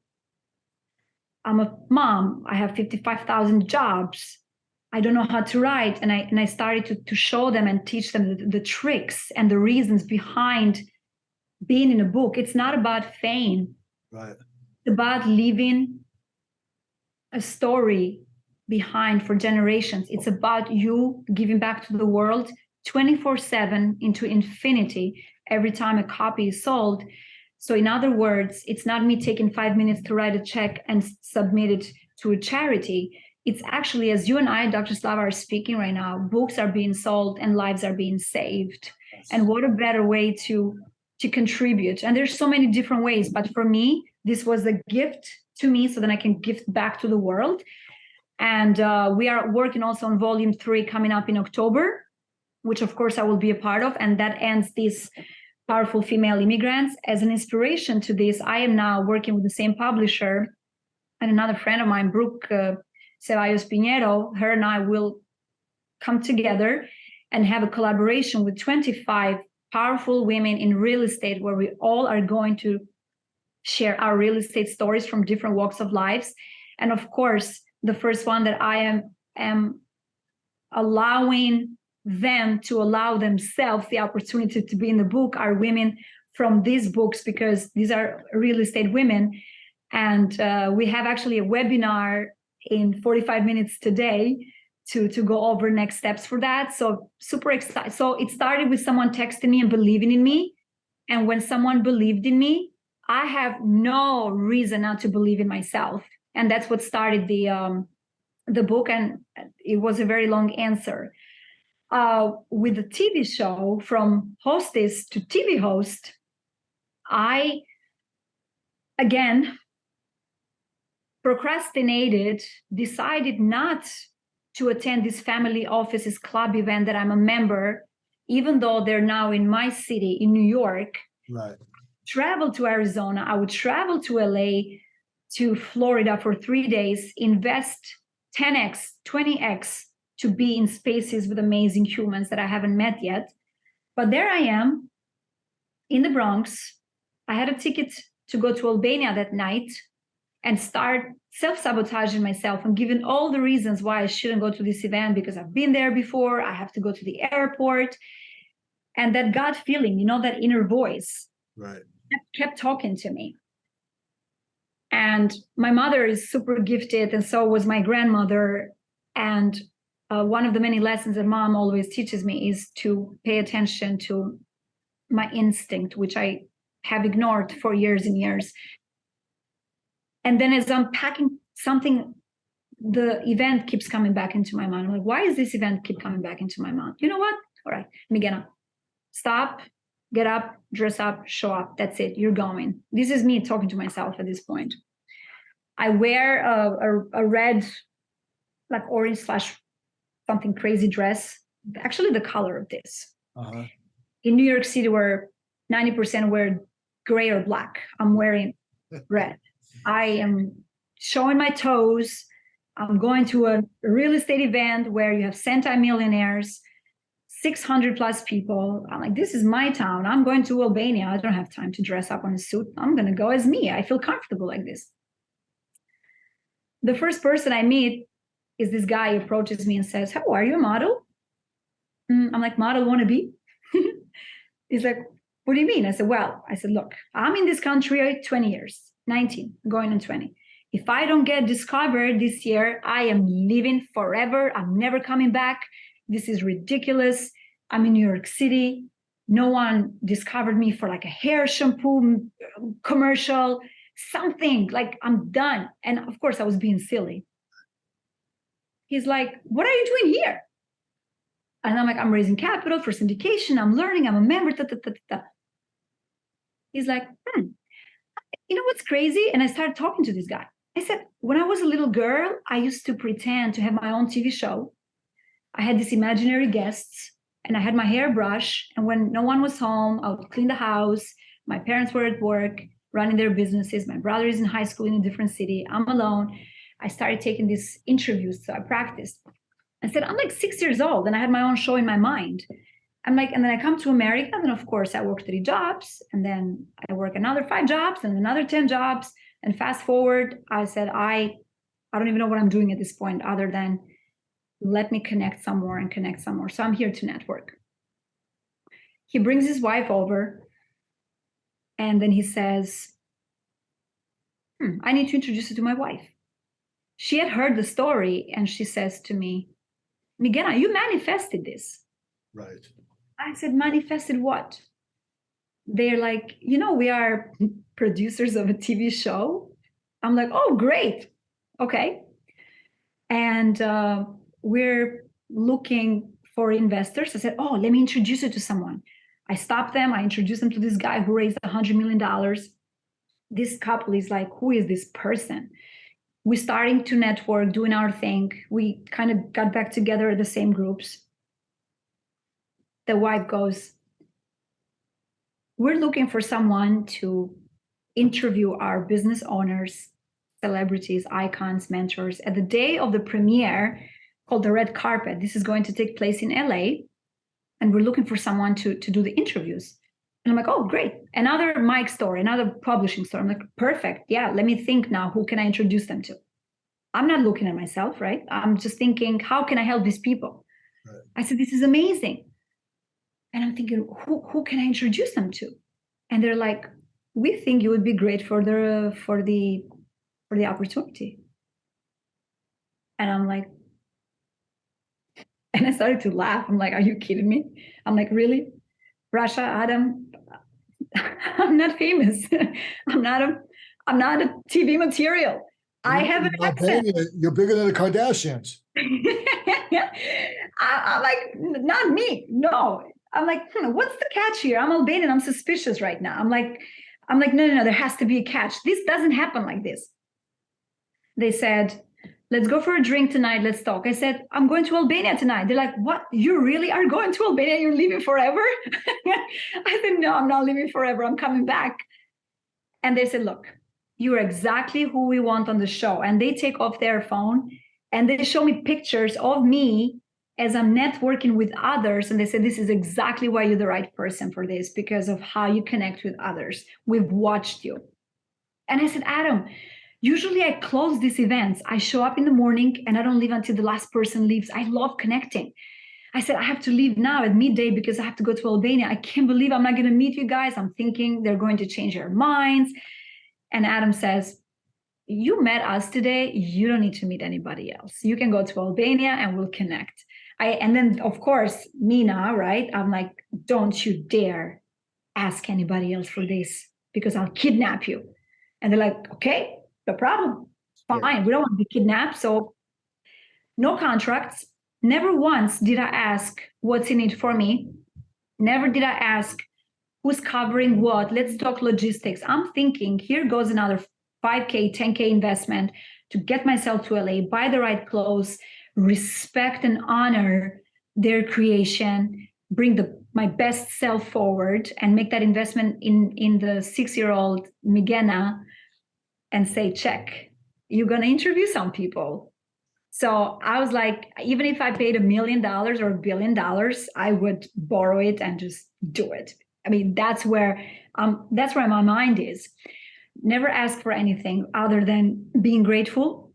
I'm a mom, I have 55,000 jobs, I don't know how to write. And I started to show them and teach them the tricks and the reasons behind being in a book. It's not about fame.
Right.
It's about leaving a story behind for generations. It's about you giving back to the world 24/7 into infinity every time a copy is sold. So in other words, it's not me taking 5 minutes to write a check and submit it to a charity. It's actually, as you and I, Dr. Slava, are speaking right now, books are being sold and lives are being saved. Yes. And what a better way to contribute. And there's so many different ways, but for me, this was a gift to me so that I can give back to the world. And we are working also on volume 3 coming up in October, which of course I will be a part of. And that ends this Powerful Female Immigrants. As an inspiration to this, I am now working with the same publisher and another friend of mine, Brooke Ceballos Pinheiro. Her and I will come together and have a collaboration with 25 powerful women in real estate, where we all are going to share our real estate stories from different walks of lives. And of course, the first one that I am allowing them to allow themselves the opportunity to be in the book are women from these books, because these are real estate women. And we have actually a webinar in 45 minutes today to go over next steps for that. So super excited. So it started with someone texting me and believing in me. And when someone believed in me, I have no reason not to believe in myself. And that's what started the book. And it was a very long answer. With the TV show, from hostess to TV host, I, again, procrastinated, decided not to attend this family offices club event that I'm a member, even though they're now in my city, in New York.
Right.
Travel to Arizona. I would travel to LA, to Florida for 3 days, invest 10x, 20x to be in spaces with amazing humans that I haven't met yet. But there I am in the Bronx. I had a ticket to go to Albania that night and start self-sabotaging myself and giving all the reasons why I shouldn't go to this event, because I've been there before, I have to go to the airport. And that gut feeling, you know, that inner voice,
right,
kept talking to me. And my mother is super gifted, and so was my grandmother. And one of the many lessons that mom always teaches me is to pay attention to my instinct, which I have ignored for years and years. And then as I'm packing something, the event keeps coming back into my mind. I'm like, why is this event keep coming back into my mind? You know what? All right, Migena, stop, get up, dress up, show up. That's it. You're going. This is me talking to myself at this point. I wear a red, like orange / something crazy dress. Actually, the color of this.
Uh-huh.
In New York City, where 90% wear gray or black, I'm wearing red. I am showing my toes. I'm going to a real estate event where you have centi-millionaires, 600 plus people. I'm like, this is my town. I'm going to Albania. I don't have time to dress up on a suit. I'm going to go as me. I feel comfortable like this. The first person I meet is this guy who approaches me and says, "How are you, a model?" I'm like, "Model wannabe?" He's like, "What do you mean?" I said, look, I'm in this country 20 years, 19, going on 20. If I don't get discovered this year, I am leaving forever. I'm never coming back. This is ridiculous. I'm in New York City. No one discovered me for like a hair shampoo commercial, something. Like, I'm done. And of course, I was being silly. He's like, "What are you doing here?" And I'm like, "I'm raising capital for syndication. I'm learning. I'm a member." He's like, "You know what's crazy?" And I started talking to this guy. I said, "When I was a little girl, I used to pretend to have my own TV show. I had these imaginary guests and I had my hair brush. And when no one was home, I would clean the house. My parents were at work, running their businesses. My brother is in high school in a different city. I'm alone. I started taking these interviews. So I practiced. I said, I'm like 6 years old and I had my own show in my mind. I'm like, and then I come to America, and then of course I work 3 jobs, and then I work another 5 jobs and another 10 jobs. And fast forward, I said, I don't even know what I'm doing at this point other than let me connect some more and connect some more. So I'm here to network. He brings his wife over, and then he says, I need to introduce you to my wife. She had heard the story, and she says to me, Migena, you manifested this.
Right.
I said, manifested what? They're like, we are producers of a TV show. I'm like, oh, great. Okay. And we're looking for investors. I said, oh, let me introduce you to someone. I stopped them. I introduced them to this guy who raised $100 million. This couple is like, who is this person? We're starting to network, doing our thing. We kind of got back together at the same groups. The wife goes, we're looking for someone to interview our business owners, celebrities, icons, mentors at the day of the premiere called the Red Carpet. This is going to take place in LA. And we're looking for someone to do the interviews. And I'm like, oh, great. Another mic store, another publishing store. I'm like, perfect. Yeah, let me think now. Who can I introduce them to? I'm not looking at myself, right? I'm just thinking, how can I help these people? Right. I said, this is amazing. And I'm thinking, who can I introduce them to? And they're like, we think you would be great for the opportunity. And I'm like, and I started to laugh. I'm like, are you kidding me? I'm like, really? Rasha, Adam, I'm not famous. I'm not a TV material. I have an accent.
You're bigger than the Kardashians.
I'm like, not me. No. I'm like, what's the catch here? I'm Albanian. I'm suspicious right now. I'm like, no, there has to be a catch. This doesn't happen like this. They said, let's go for a drink tonight. Let's talk. I said, I'm going to Albania tonight. They're like, what? You really are going to Albania? You're leaving forever? I said, no, I'm not leaving forever. I'm coming back. And they said, look, you're exactly who we want on the show. And they take off their phone and they show me pictures of me as I'm networking with others. And they said, this is exactly why you're the right person for this, because of how you connect with others. We've watched you. And I said, Adam, usually I close these events. I show up in the morning and I don't leave until the last person leaves. I love connecting. I said, I have to leave now at midday because I have to go to Albania. I can't believe I'm not going to meet you guys. I'm thinking they're going to change their minds. And Adam says, you met us today. You don't need to meet anybody else. You can go to Albania and we'll connect. And then, of course, Mina, right? I'm like, don't you dare ask anybody else for this because I'll kidnap you. And they're like, okay, no problem. Fine. Yeah. We don't want to be kidnapped. So no contracts. Never once did I ask what's in it for me. Never did I ask who's covering what. Let's talk logistics. I'm thinking here goes another 5K, 10K investment to get myself to LA, buy the right clothes, respect and honor their creation, bring my best self forward and make that investment in the 6-year-old Migena and say, check, you're going to interview some people. So I was like, even if I paid $1 million or $1 billion, I would borrow it and just do it. I mean, that's where my mind is. Never ask for anything other than being grateful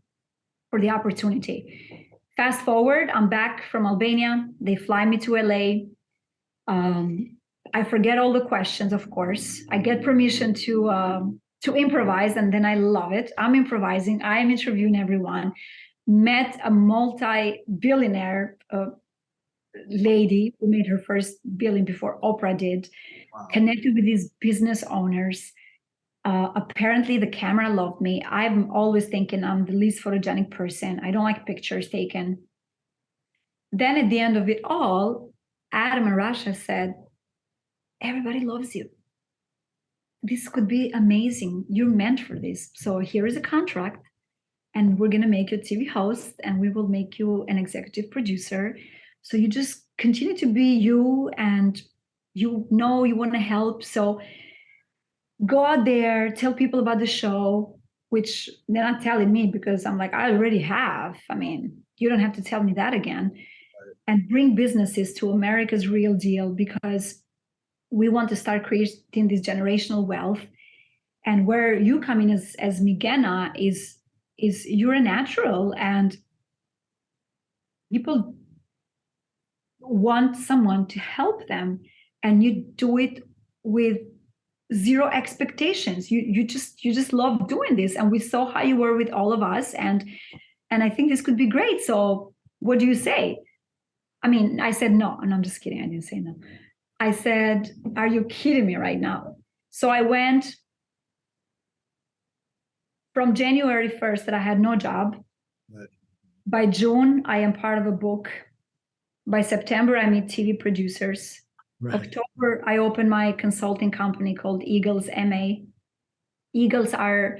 for the opportunity. Fast forward, I'm back from Albania. They fly me to LA. I forget all the questions, of course. I get permission to improvise, and then I love it. I'm improvising. I am interviewing everyone. Met a multi-billionaire lady who made her first billion before Oprah did. Wow. Connected with these business owners. Apparently, the camera loved me. I'm always thinking I'm the least photogenic person. I don't like pictures taken. Then at the end of it all, Adam and Rasha said, everybody loves you. This could be amazing. You're meant for this. So here is a contract, and we're going to make you a TV host, and we will make you an executive producer. So you just continue to be you, and you know you want to help. So go out there, tell people about the show, which they're not telling me because I'm like, I already have. I mean, you don't have to tell me that again. Right. And bring businesses to America's Real Deal, because we want to start creating this generational wealth. And where you come in as Migena is you're a natural, and people want someone to help them, and you do it with zero expectations. You just love doing this, and we saw how you were with all of us, and I think this could be great. So what do you say? I mean, I said no, and I'm just kidding. I didn't say no. I said, are you kidding me right now? So I went from January 1st that I had no job. Right. By June, I am part of a book. By September, I meet TV producers. Right. October, I open my consulting company called Eagles MA. Eagles are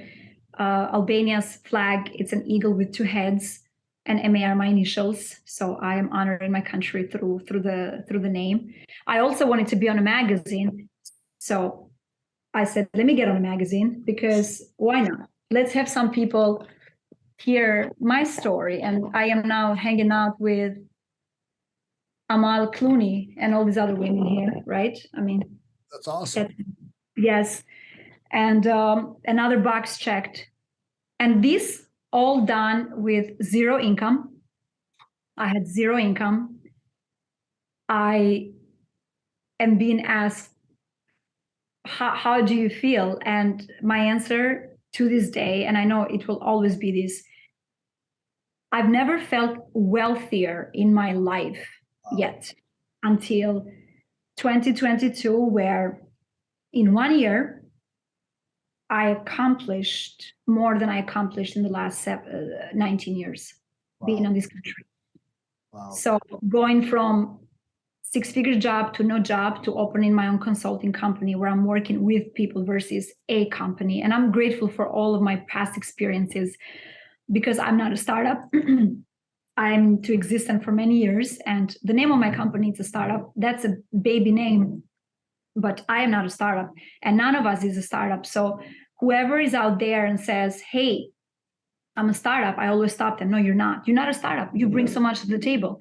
Albania's flag. It's an eagle with two heads, and MA are my initials. So I am honoring my country through the name. I also wanted to be on a magazine. So I said, let me get on a magazine, because why not? Let's have some people hear my story. And I am now hanging out with Amal Clooney and all these other women here, right? I mean,
that's awesome.
Yes. And another box checked. And this all done with zero income. I had zero income. I am being asked, how do you feel? And my answer to this day, and I know it will always be this, I've never felt wealthier in my life yet, until 2022, where in 1 year, I accomplished more than I accomplished in the last 19 years. Wow. Being in this country. Wow. So going from six-figure job to no job to opening my own consulting company where I'm working with people versus a company. And I'm grateful for all of my past experiences, because I'm not a startup. I'm to existent for many years, and the name of my company is a startup. That's a baby name, but I am not a startup, and none of us is a startup. So whoever is out there and says, hey, I'm a startup, I always stop them. No, you're not. You're not a startup. You bring so much to the table.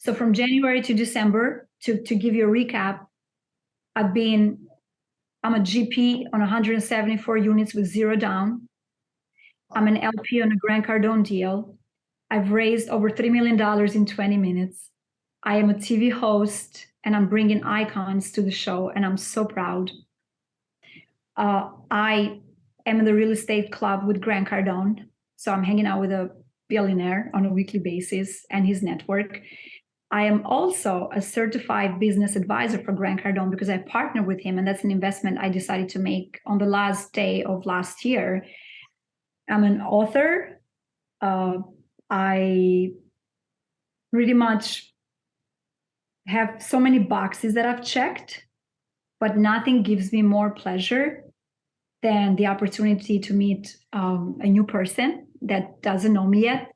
So from January to December, to give you a recap, I'm a GP on 174 units with zero down. I'm an LP on a Grant Cardone deal. I've raised over $3 million in 20 minutes. I am a TV host, and I'm bringing icons to the show, and I'm so proud. I am in the real estate club with Grant Cardone. So I'm hanging out with a billionaire on a weekly basis and his network. I am also a certified business advisor for Grant Cardone, because I partner with him, and that's an investment I decided to make on the last day of last year. I'm an author. I pretty much have so many boxes that I've checked, but nothing gives me more pleasure than the opportunity to meet a new person that doesn't know me yet.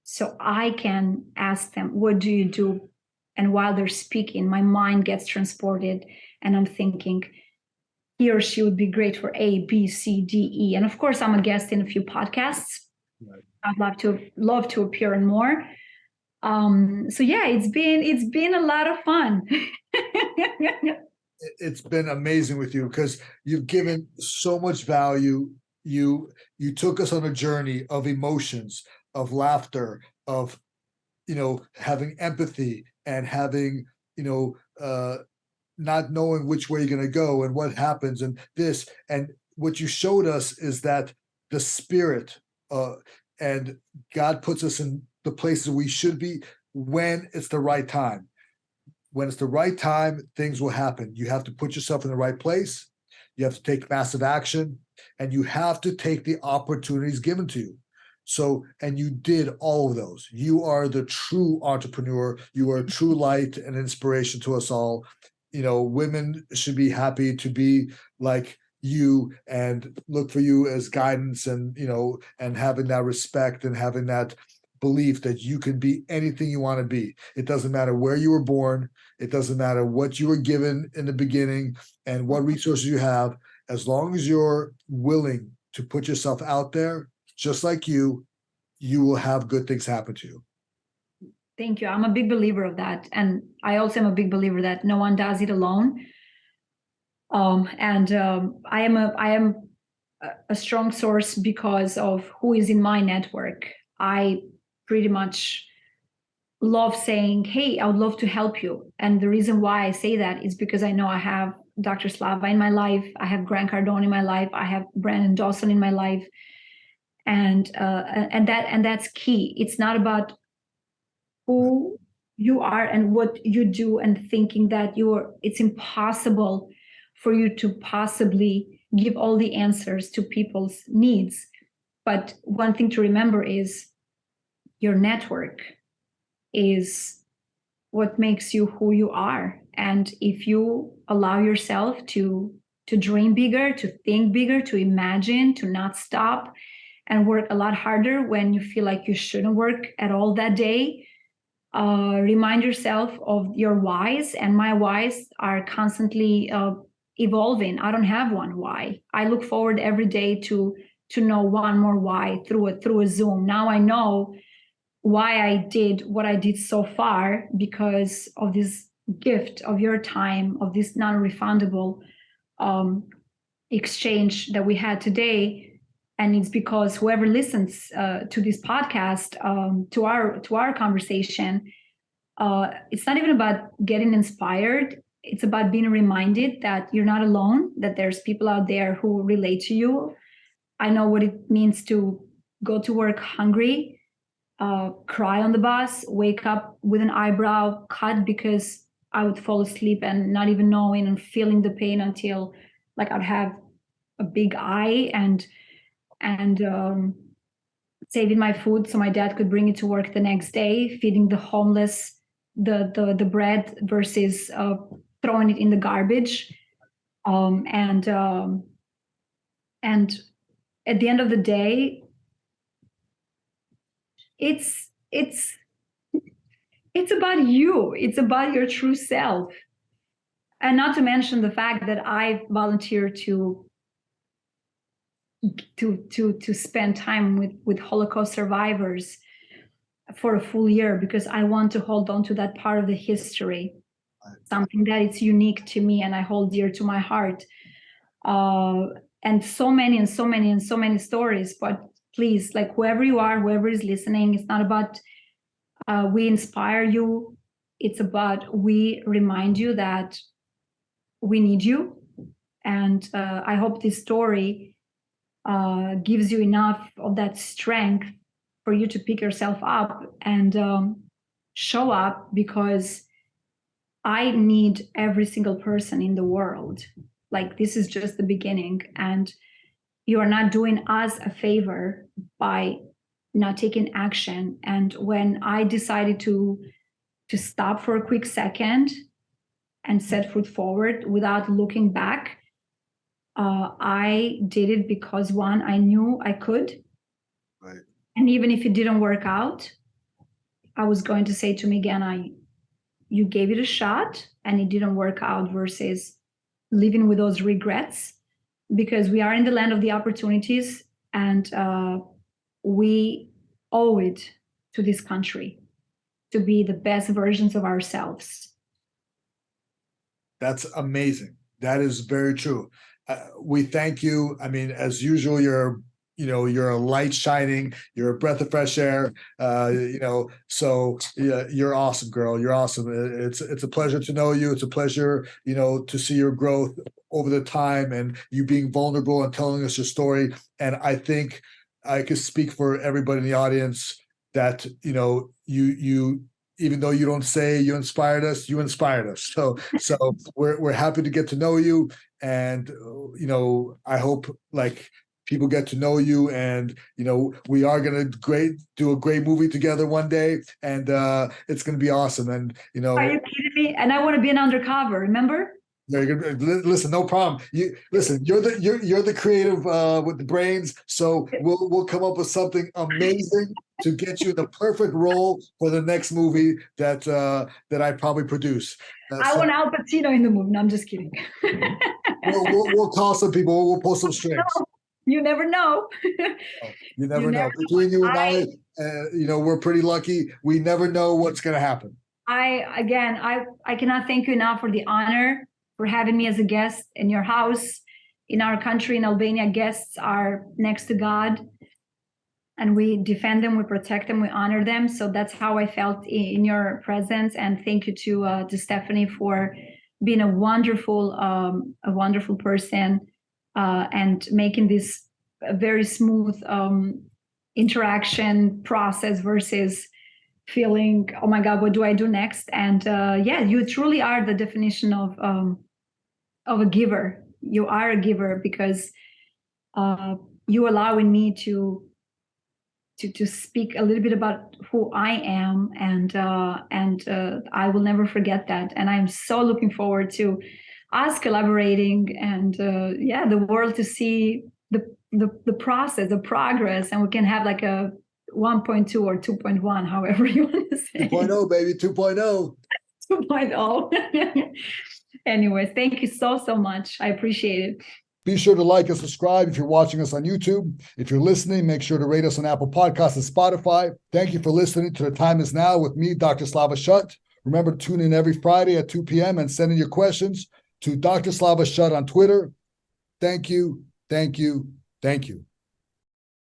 So I can ask them, what do you do? And while they're speaking, my mind gets transported, and I'm thinking, he or she would be great for A, B, C, D, E. And of course, I'm a guest in a few podcasts.
Right.
I'd love to appear on more. So yeah, it's been a lot of fun.
It's been amazing with you because you've given so much value. You took us on a journey of emotions, of laughter, of having empathy and having not knowing which way you're going to go and what happens and this. And what you showed us is that the spirit and God puts us in the places we should be when it's the right time. When it's the right time, things will happen. You have to put yourself in the right place. You have to take massive action, and you have to take the opportunities given to you. So, and you did all of those. You are the true entrepreneur. You are a true light and inspiration to us all. Women should be happy to be like you and look for you as guidance, and and having that respect and having that belief that you can be anything you want to be. It doesn't matter where you were born. It doesn't matter what you were given in the beginning and what resources you have. As long as you're willing to put yourself out there, just like you will have good things happen to you.
Thank you. I'm a big believer of that. And I also am a big believer that no one does it alone. I am a strong source because of who is in my network. I pretty much love saying, hey, I would love to help you. And the reason why I say that is because I know I have Dr. Slava in my life. I have Grant Cardone in my life. I have Brandon Dawson in my life. And that's key. It's not about who you are and what you do and thinking that it's impossible for you to possibly give all the answers to people's needs. But one thing to remember is your network is what makes you who you are. And if you allow yourself to dream bigger, to think bigger, to imagine, to not stop and work a lot harder when you feel like you shouldn't work at all that day, remind yourself of your whys. And my whys are constantly evolving. I don't have one why. I look forward every day to know one more why through a Zoom. Now I know why I did what I did so far because of this gift of your time, of this non-refundable exchange that we had today. And it's because whoever listens to this podcast, to our conversation, it's not even about getting inspired. It's about being reminded that you're not alone, that there's people out there who relate to you. I know what it means to go to work hungry, cry on the bus, wake up with an eyebrow cut because I would fall asleep and not even knowing and feeling the pain until like I'd have a big eye and saving my food so my dad could bring it to work the next day, feeding the homeless the bread versus throwing it in the garbage. And at the end of the day, it's about you. It's about your true self. And not to mention the fact that I volunteer to spend time with Holocaust survivors for a full year because I want to hold on to that part of the history, something that is unique to me and I hold dear to my heart. And so many stories. But please, like whoever you are, whoever is listening, it's not about we inspire you. It's about we remind you that we need you. And I hope this story gives you enough of that strength for you to pick yourself up and show up, because I need every single person in the world. Like this is just the beginning, and you are not doing us a favor by not taking action. And when I decided to stop for a quick second and set foot forward without looking back, I did it because one, I knew I could.
Right.
And even if it didn't work out, I was going to say to Migena, you gave it a shot and it didn't work out, versus living with those regrets, because we are in the land of the opportunities. And we owe it to this country to be the best versions of ourselves.
That's amazing. That is very true. We thank you. I mean, as usual, you're a light shining. You're a breath of fresh air. So yeah, you're awesome, girl. You're awesome. It's a pleasure to know you. It's a pleasure, to see your growth over the time and you being vulnerable and telling us your story. And I think I could speak for everybody in the audience that you even though you don't say you inspired us, you inspired us. So we're happy to get to know you, and I hope like people get to know you, and we are gonna do a great movie together one day, and it's gonna be awesome. And
Are you kidding me? And I want to be an undercover. Remember?
very good. Listen, no problem. You listen. You're the creative with the brains. So we'll come up with something amazing to get you the perfect role for the next movie that I probably produce.
I want Al Pacino in the movie. No, I'm just kidding.
We'll call some people. We'll pull some strings.
You never know.
You never know. Between you and I, we're pretty lucky. We never know what's going to happen.
I cannot thank you enough for the honor, for having me as a guest in your house. In our country, in Albania, guests are next to God, and we defend them, we protect them, we honor them. So that's how I felt in your presence. And thank you to Stephanie for being a wonderful person and making this a very smooth interaction process versus feeling, oh my God, what do I do next? And you truly are the definition of a giver. You are a giver because you allowing me to speak a little bit about who I am, and I will never forget that. And I'm so looking forward to us collaborating, and the world to see the process, the progress, and we can have like a 1.2 or 2.1, however you want to say.
2.0, baby, 2.0.
2.0. Anyways, thank you so much. I appreciate it.
Be sure to like and subscribe if you're watching us on YouTube. If you're listening, make sure to rate us on Apple Podcasts and Spotify. Thank you for listening to The Time Is Now with me, Dr. Slava Shut. Remember to tune in every Friday at 2 p.m. and send in your questions to Dr. Slava Shut on Twitter. Thank you, thank you, thank you.